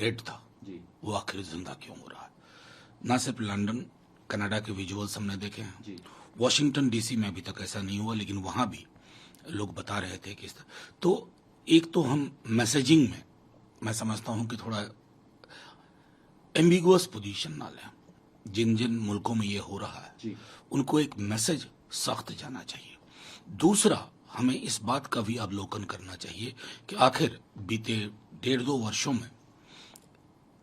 Dead था जी वो आखिर जिंदा क्यों हो रहा है। ना सिर्फ लंदन कनाडा के विजुअल्स हमने देखे हैं, जी वॉशिंगटन डीसी में अभी तक ऐसा नहीं हुआ, लेकिन वहां भी लोग बता रहे थे कि तो एक तो हम मैसेजिंग में मैं समझता हूं कि थोड़ा एम्बिगुअस पोजीशन ना लें। जिन जिन मुल्कों में ये हो रहा है जी उनको एक मैसेज सख्त जाना चाहिए। दूसरा, हमें इस बात का भी अवलोकन करना चाहिए कि आखिर बीते 1.5-2 वर्षों में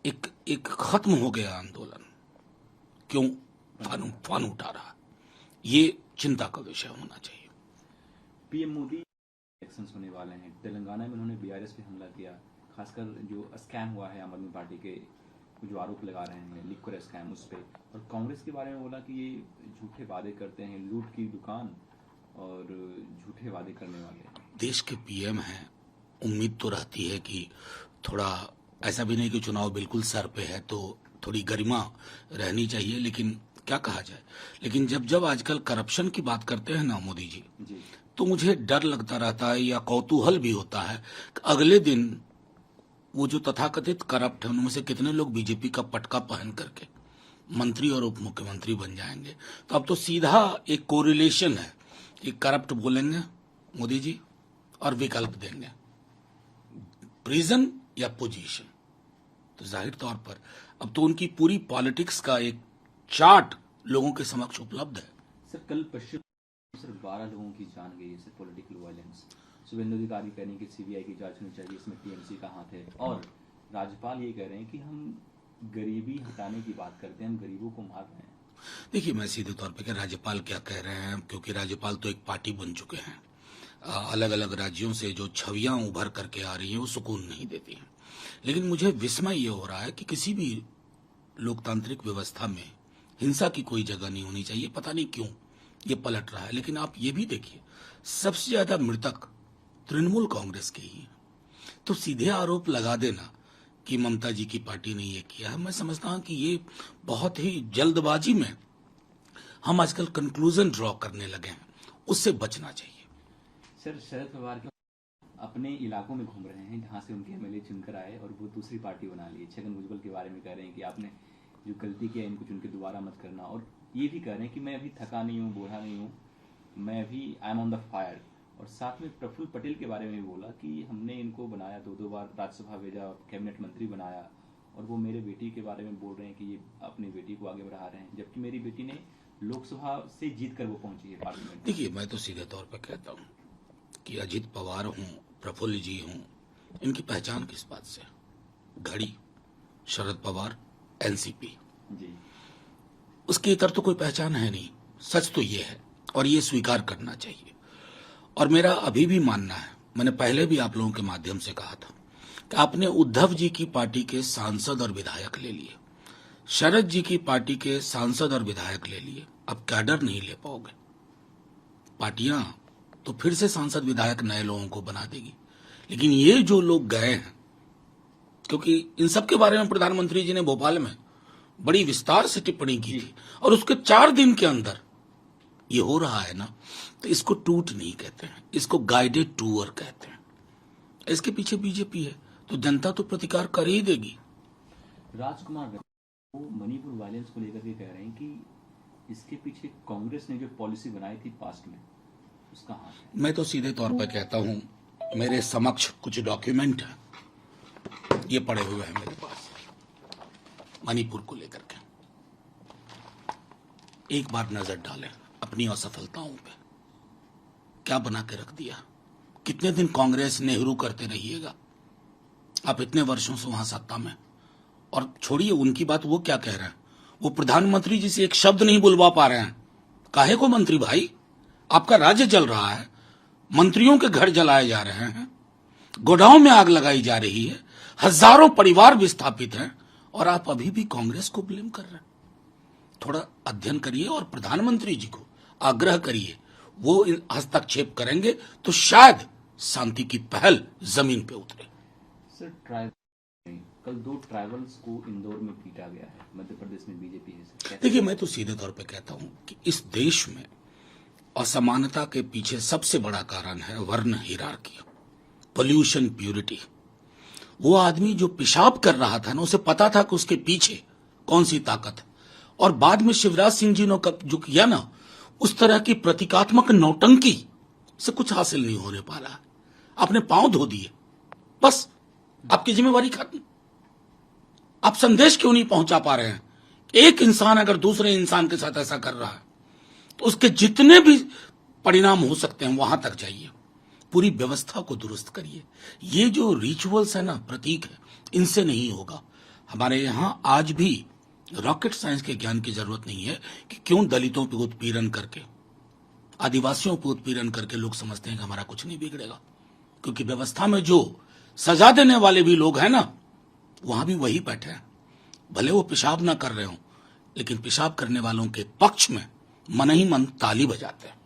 एक खत्म हो गया आंदोलन क्यों फान उठा रहा, ये चिंता का विषय होना चाहिए। पीएम मोदी इलेक्शंस होने वाले हैं, तेलंगाना में उन्होंने बीआरएस पे हमला किया, खासकर जो स्कैम हुआ है आम आदमी पार्टी के जो आरोप लगा रहे हैं लिक्विड स्कैम उस पर, और कांग्रेस के बारे में बोला कि ये झूठे वादे करते हैं, लूट की दुकान और झूठे वादे करने वाले हैं। देश के पीएम हैं, उम्मीद तो रहती है कि थोड़ा ऐसा भी नहीं कि चुनाव बिल्कुल सर पे है तो थोड़ी गरिमा रहनी चाहिए, लेकिन क्या कहा जाए। लेकिन जब जब आजकल करप्शन की बात करते हैं ना मोदी जी, तो मुझे डर लगता रहता है या कौतूहल भी होता है कि अगले दिन वो जो तथाकथित करप्ट है उनमें से कितने लोग बीजेपी का पटका पहन करके मंत्री और उप मुख्यमंत्री बन जाएंगे। तो अब तो सीधा एक कोरिलेशन है कि करप्ट बोलेंगे मोदी जी और विकल्प देंगे प्रिजन या पोजीशन। तो जाहिर तौर पर अब तो उनकी पूरी पॉलिटिक्स का एक चार्ट लोगों के समक्ष उपलब्ध है। सर कल पश्चिम सिर्फ 12 लोगों की जान गई है पॉलिटिकल वायलेंस। शुभेंदु अधिकारी कह रहे हैं कि सीबीआई की जांच होनी चाहिए, इसमें टीएमसी का हाथ है, और राज्यपाल ये कह रहे हैं कि हम गरीबी हटाने की बात करते हैं, हम गरीबों को मार रहे हैं। देखिए, मैं सीधे तौर पे कि राज्यपाल क्या कह रहे हैं, क्योंकि राज्यपाल तो एक पार्टी बन चुके हैं। अलग अलग राज्यों से जो छवियां उभर करके आ रही हैं वो सुकून नहीं देती हैं। लेकिन मुझे विस्मय ये हो रहा है कि किसी भी लोकतांत्रिक व्यवस्था में हिंसा की कोई जगह नहीं होनी चाहिए। पता नहीं क्यों ये पलट रहा है। लेकिन आप ये भी देखिए, सबसे ज्यादा मृतक तृणमूल कांग्रेस के ही हैं। तो सीधे आरोप लगा देना कि ममता जी की पार्टी ने ये किया है, मैं समझता हूं कि ये बहुत ही जल्दबाजी में हम आजकल कंक्लूजन ड्रॉ करने लगे हैं, उससे बचना चाहिए। सर शरद पवार के अपने इलाकों में घूम रहे हैं जहां से उनके एमएलए चुनकर आए और वो दूसरी पार्टी बना ली। छगन भुजबल के बारे में कह रहे हैं कि आपने जो गलती किया इनको चुन के दोबारा मत करना, और ये भी कह रहे हैं कि मैं अभी थका नहीं हूँ, बूढ़ा नहीं हूँ, मैं अभी I am on the fire. और साथ में प्रफुल्ल पटेल के बारे में भी बोला कि हमने इनको बनाया, 2 बार राज्यसभा भेजा, कैबिनेट मंत्री बनाया, और वो मेरे बेटी के बारे में बोल रहे हैं कि ये अपनी बेटी को आगे बढ़ा रहे हैं, जबकि मेरी बेटी ने लोकसभा से जीत कर वो पहुंची है पार्लियामेंट। देखिए, मैं तो सीधे तौर पर कहता हूँ कि अजित पवार हूँ, प्रफुल्ल जी हूँ, इनकी पहचान किस बात से? घड़ी, शरद पवार, एनसीपी, जी उसके इतर तो कोई पहचान है नहीं। सच तो ये है और ये स्वीकार करना चाहिए। और मेरा अभी भी मानना है, मैंने पहले भी आप लोगों के माध्यम से कहा था कि आपने उद्धव जी की पार्टी के सांसद और विधायक ले लिए, शरद जी की पार्टी के सांसद और विधायक ले लिए, अब कैडर नहीं ले पाओगे। पार्टियां तो फिर से सांसद विधायक नए लोगों को बना देगी, लेकिन ये जो लोग गए हैं, क्योंकि इन सब के बारे में प्रधानमंत्री जी ने भोपाल में बड़ी विस्तार से टिप्पणी की थी, और उसके 4 दिन के अंदर ये हो रहा है ना, तो इसको टूट नहीं कहते हैं, इसको गाइडेड टूर कहते हैं। इसके पीछे बीजेपी है तो जनता तो प्रतिकार कर ही देगी। राजकुमार वो मणिपुर वायलेंस को लेकर के कह रहे हैं कि इसके पीछे कांग्रेस ने जो पॉलिसी बनाई थी पास्ट में, उसका हाथ है। मैं तो सीधे तौर पर कहता हूं, मेरे समक्ष कुछ डॉक्यूमेंट है, ये पड़े हुए हैं मेरे पास मणिपुर को लेकर के। एक बार नजर डालें अपनी असफलताओं पे, क्या बना के रख दिया। कितने दिन कांग्रेस नेहरू करते रहिएगा आप, इतने वर्षों से वहां सत्ता में। और छोड़िए उनकी बात, वो क्या कह रहे हैं, वो प्रधानमंत्री जी से एक शब्द नहीं बुलवा पा रहे हैं। काहे को मंत्री भाई, आपका राज्य जल रहा है, मंत्रियों के घर जलाए जा रहे हैं, गोडाउन में आग लगाई जा रही है, हजारों परिवार विस्थापित हैं, और आप अभी भी कांग्रेस को ब्लेम कर रहे हैं। थोड़ा अध्ययन करिए और प्रधानमंत्री जी को आग्रह करिए, वो हस्तक्षेप करेंगे तो शायद शांति की पहल जमीन पे उतरे। सर कल 2 ट्राइबल्स को इंदौर में पीटा गया है, मध्य प्रदेश में बीजेपी है। देखिए, मैं तो सीधे तौर पे कहता हूं कि इस देश में असमानता के पीछे सबसे बड़ा कारण है वर्ण हिरार्की, पोल्यूशन, प्यूरिटी। वो आदमी जो पेशाब कर रहा था ना, उसे पता था कि उसके पीछे कौन सी ताकत है। और बाद में शिवराज सिंह जी ने जो किया ना, उस तरह की प्रतीकात्मक नौटंकी से कुछ हासिल नहीं होने पा रहा है। आपने पांव धो दिए, बस आपकी जिम्मेवारी खत्म। आप संदेश क्यों नहीं पहुंचा पा रहे हैं? एक इंसान अगर दूसरे इंसान के साथ ऐसा कर रहा है तो उसके जितने भी परिणाम हो सकते हैं वहां तक जाइए, पूरी व्यवस्था को दुरुस्त करिए। ये जो रिचुअल्स है ना, प्रतीक है, इनसे नहीं होगा। हमारे यहां आज भी रॉकेट साइंस के ज्ञान की जरूरत नहीं है कि क्यों दलितों पर उत्पीड़न करके, आदिवासियों पर उत्पीड़न करके लोग समझते हैं कि हमारा कुछ नहीं बिगड़ेगा। क्योंकि व्यवस्था में जो सजा देने वाले भी लोग हैं ना, वहां भी वही बैठे हैं। भले वो पेशाब ना कर रहे हो, लेकिन पेशाब करने वालों के पक्ष में मन ही मन ताली बजाते हैं।